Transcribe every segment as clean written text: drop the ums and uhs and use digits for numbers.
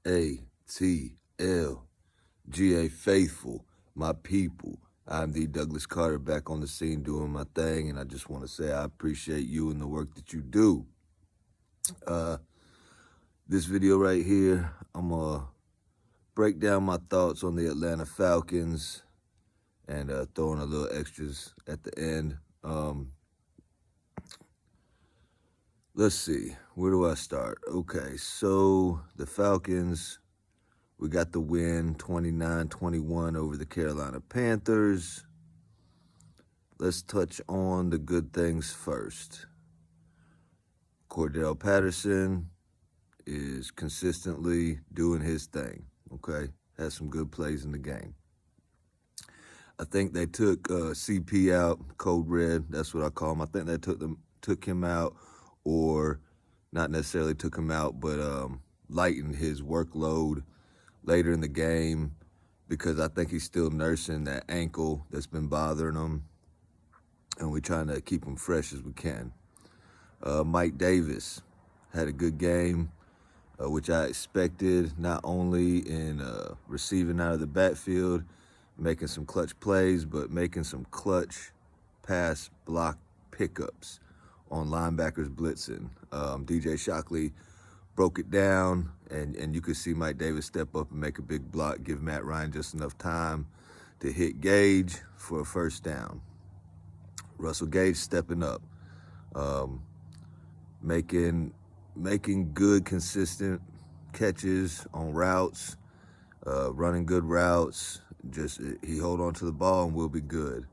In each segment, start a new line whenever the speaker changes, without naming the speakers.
ATL.GA faithful, my people. I'm the Douglas Carter back on the scene doing my thing, and I just want to say I appreciate you and the work that you do. This video right here, I'm gonna break down my thoughts on the Atlanta Falcons and throwing a little extras at the end. Let's see, where do I start? Okay, so the Falcons, we got the win 29-21 over the Carolina Panthers. Let's touch on the good things first. Cordell Patterson is consistently doing his thing, okay? Has some good plays in the game. I think they took CP out, Code Red, that's what I call him. I think they took him out, or not necessarily took him out, but lightened his workload later in the game because I think he's still nursing that ankle that's been bothering him, and we're trying to keep him fresh as we can. Mike Davis had a good game, which I expected, not only in receiving out of the backfield, making some clutch plays, but making some clutch pass block pickups on linebackers blitzing. DJ Shockley broke it down, and you could see Mike Davis step up and make a big block, give Matt Ryan just enough time to hit Gage for a first down. Russell Gage stepping up, making good, consistent catches on routes, running good routes. Just he hold on to the ball and we'll be good.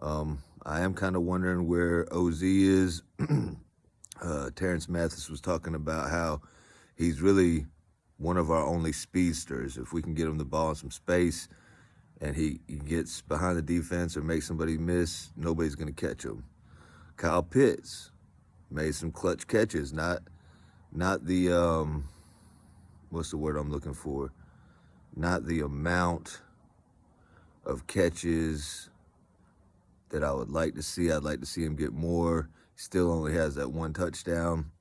I am kind of wondering where OZ is. Terrence Mathis was talking about how he's really one of our only speedsters. If we can get him the ball in some space and he gets behind the defense or makes somebody miss, nobody's going to catch him. Kyle Pitts made some clutch catches, not the, what's the word I'm looking for? Not the amount of catches that I would like to see. I'd like to see him get more. Still only has that one touchdown.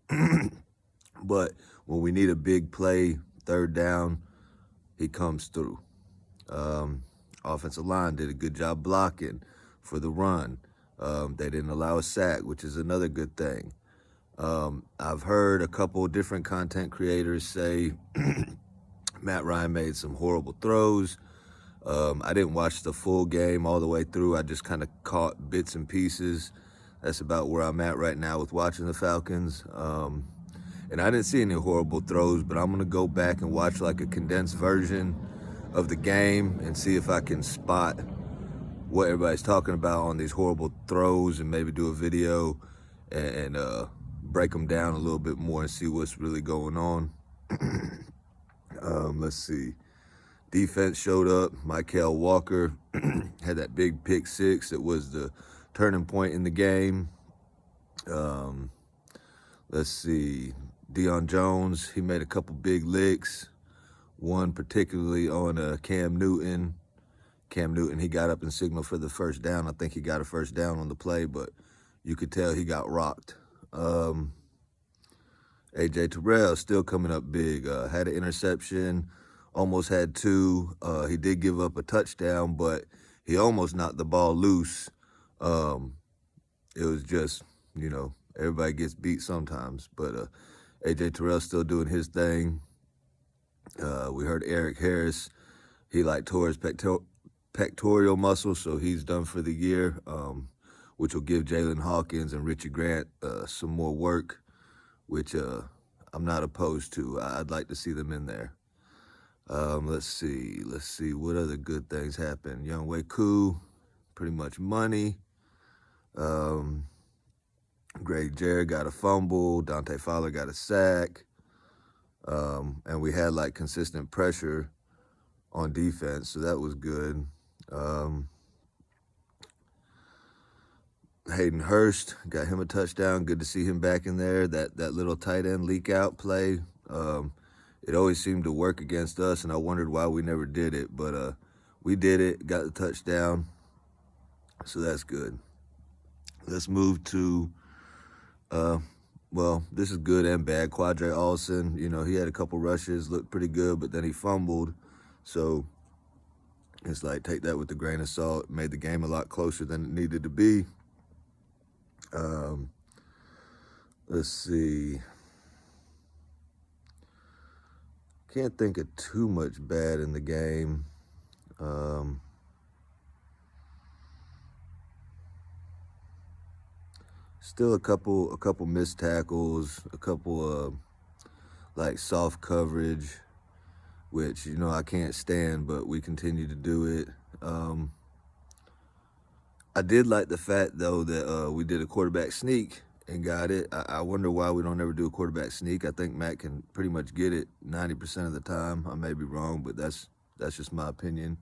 But when we need a big play, third down, he comes through. Offensive line did a good job blocking for the run. They didn't allow a sack, which is another good thing. I've heard a couple of different content creators say Matt Ryan made some horrible throws. I didn't watch the full game all the way through. I just kind of caught bits and pieces. That's about where I'm at right now with watching the Falcons. And I didn't see any horrible throws, but I'm going to go back and watch like a condensed version of the game and see if I can spot what everybody's talking about on these horrible throws and maybe do a video and break them down a little bit more and see what's really going on. Let's see. Defense showed up. Mykal Walker had that big pick six that was the turning point in the game. Let's see. Deion Jones, he made a couple big licks. One particularly on Cam Newton. Cam Newton, he got up and signaled for the first down. I think he got a first down on the play, but you could tell he got rocked. A.J. Terrell still coming up big. Had an interception, almost had two. He did give up a touchdown, but he almost knocked the ball loose. It was just, everybody gets beat sometimes. But A.J. Terrell still doing his thing. We heard Eric Harris, he tore his pectoral muscle, so he's done for the year, which will give Jalen Hawkins and Richie Grant some more work, which I'm not opposed to. I'd like to see them in there. Let's see what other good things happened. Younghoe Koo, pretty much money. Greg Jarrett got a fumble. Dante Fowler got a sack. And we had consistent pressure on defense, so that was good. Hayden Hurst, got him a touchdown. Good to see him back in there. That little tight end leak out play, it always seemed to work against us, and I wondered why we never did it. But we did it, got the touchdown, so that's good. Let's move to well, this is good and bad. Quadre Olson, you know, he had a couple rushes, looked pretty good, but then he fumbled. So it's like, take that with a grain of salt. Made the game a lot closer than it needed to be. Let's see. Can't think of too much bad in the game. Still a couple missed tackles, a couple like soft coverage, which, you know, I can't stand, but we continue to do it. I did like the fact, though, that we did a quarterback sneak and got it. I wonder why we don't ever do a quarterback sneak. I think Matt can pretty much get it 90% of the time. I may be wrong, but that's just my opinion.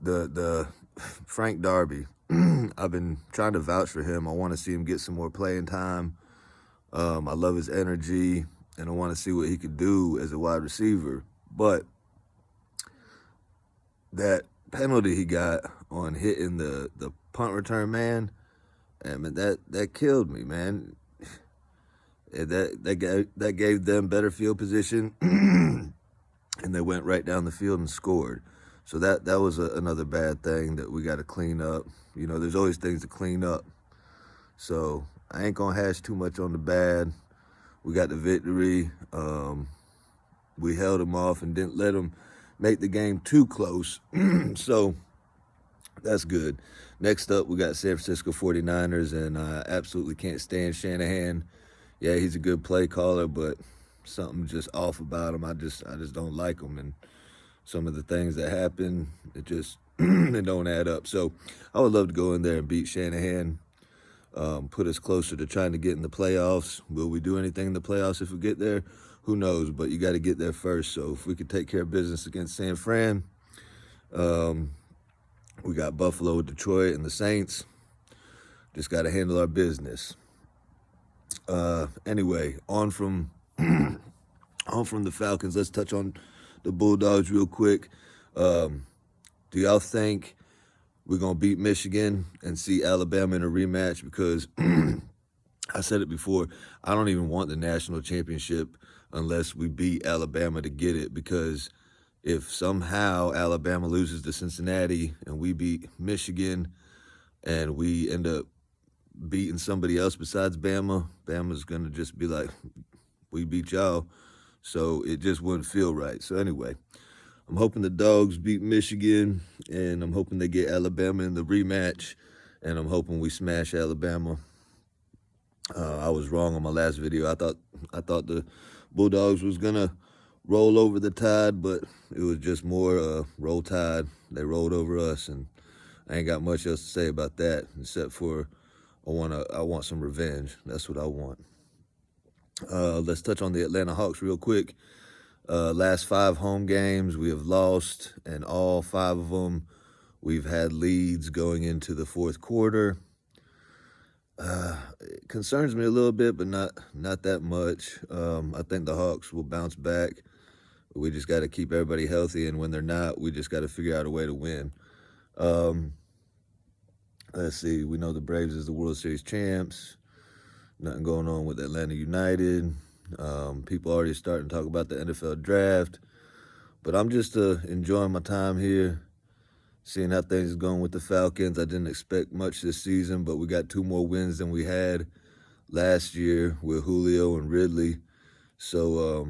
The Frank Darby, I've been trying to vouch for him. I want to see him get some more playing time. I love his energy, and I want to see what he could do as a wide receiver. But that penalty he got on hitting the punt return man, I mean, that killed me, man. That gave them better field position, and they went right down the field and scored. So that was another bad thing that we got to clean up. You know, there's always things to clean up. So I ain't gonna hash too much on the bad. We got the victory. We held them off and didn't let them make the game too close. So that's good. Next up, we got San Francisco 49ers, and I absolutely can't stand Shanahan. Yeah, he's a good play caller, but something just off about him. I just don't like him, and some of the things that happen, it just it don't add up. So I would love to go in there and beat Shanahan, put us closer to trying to get in the playoffs. Will we do anything in the playoffs if we get there? Who knows? But you got to get there first. So if we could take care of business against San Fran, we got Buffalo, Detroit, and the Saints. Just got to handle our business. Anyway, on from the Falcons. Let's touch on the Bulldogs real quick. Do y'all think we're going to beat Michigan and see Alabama in a rematch? Because I said it before, I don't even want the national championship unless we beat Alabama to get it. Because if somehow Alabama loses to Cincinnati and we beat Michigan and we end up beating somebody else besides Bama, Bama's going to just be like, we beat y'all. So it just wouldn't feel right. So anyway, I'm hoping the Dogs beat Michigan, and I'm hoping they get Alabama in the rematch, and I'm hoping we smash Alabama. I was wrong on my last video. I thought the Bulldogs was gonna roll over the Tide, but it was just more roll Tide. They rolled over us, and I ain't got much else to say about that except for I want some revenge. That's what I want. Let's touch on the Atlanta Hawks real quick. Last 5 home games we have lost, and all 5 of them we've had leads going into the fourth quarter. It concerns me a little bit, but not that much. I think the Hawks will bounce back. We just got to keep everybody healthy, and when they're not, we just got to figure out a way to win. Let's see. We know the Braves is the World Series champs. Nothing going on with Atlanta United. People already starting to talk about the NFL draft. But I'm just enjoying my time here, seeing how things are going with the Falcons. I didn't expect much this season, but we got 2 more wins than we had last year with Julio and Ridley. So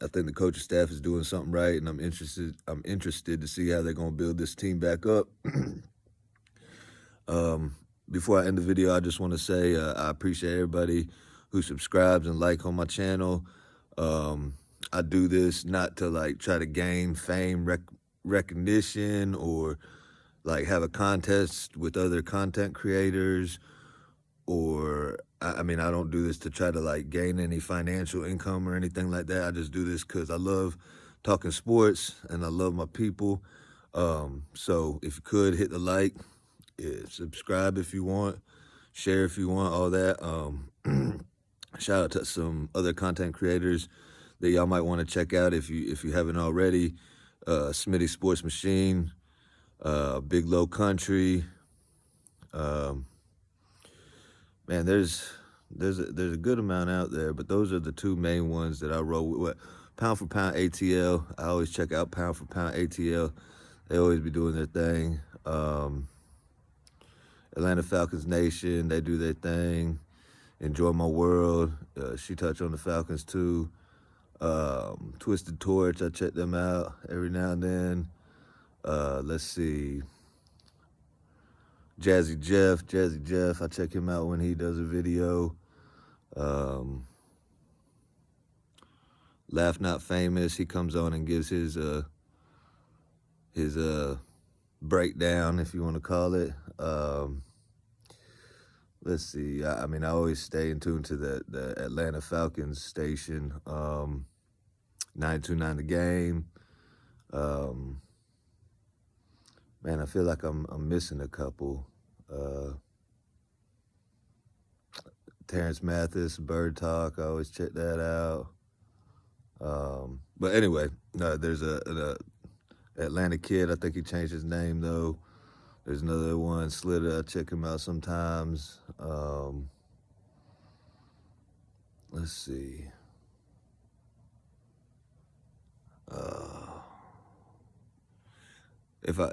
I think the coaching staff is doing something right, and I'm interested to see how they're going to build this team back up. Before I end the video, I just want to say I appreciate everybody who subscribes and like on my channel. I do this not to like try to gain fame, recognition, or like have a contest with other content creators, or I mean, I don't do this to try to like gain any financial income or anything like that. I just do this because I love talking sports and I love my people. So if you could hit the like, subscribe if you want, share if you want, all that. Shout out to some other content creators that y'all might want to check out if you haven't already. Smitty Sports Machine, Big Low Country, Man, there's a good amount out there, but those are the two main ones that I roll with. What, pound for pound ATL. I always check out pound for pound ATL. They always be doing their thing. Atlanta Falcons Nation, they do their thing. Enjoy My World. She touched on the Falcons too. Twisted Torch, I check them out every now and then. Let's see. Jazzy Jeff, I check him out when he does a video. Laugh Not Famous, he comes on and gives his breakdown, if you want to call it. Let's see. I mean, I always stay in tune to the Atlanta Falcons station, 929 The Game. Man, I feel like I'm missing a couple. Terrence Mathis, Bird Talk, I always check that out. But anyway, no, there's an Atlanta kid. I think he changed his name though. There's another one, Slitter. I check him out sometimes. Let's see. If I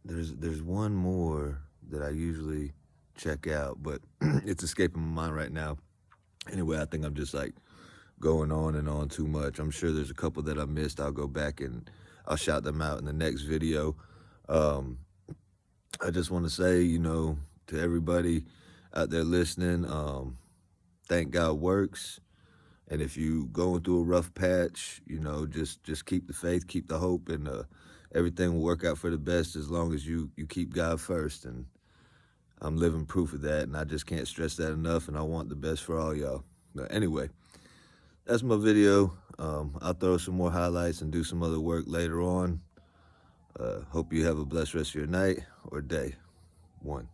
there's one more that I usually check out, but it's escaping my mind right now. Anyway, I think I'm just like going on and on too much. I'm sure there's a couple that I missed. I'll go back and I'll shout them out in the next video. I just want to say, you know, to everybody out there listening, thank God works. And if you going through a rough patch, you know, just keep the faith, keep the hope, and everything will work out for the best as long as you keep God first. And I'm living proof of that, and I just can't stress that enough, and I want the best for all y'all. But anyway, that's my video. I'll throw some more highlights and do some other work later on. Hope you have a blessed rest of your night or day. One.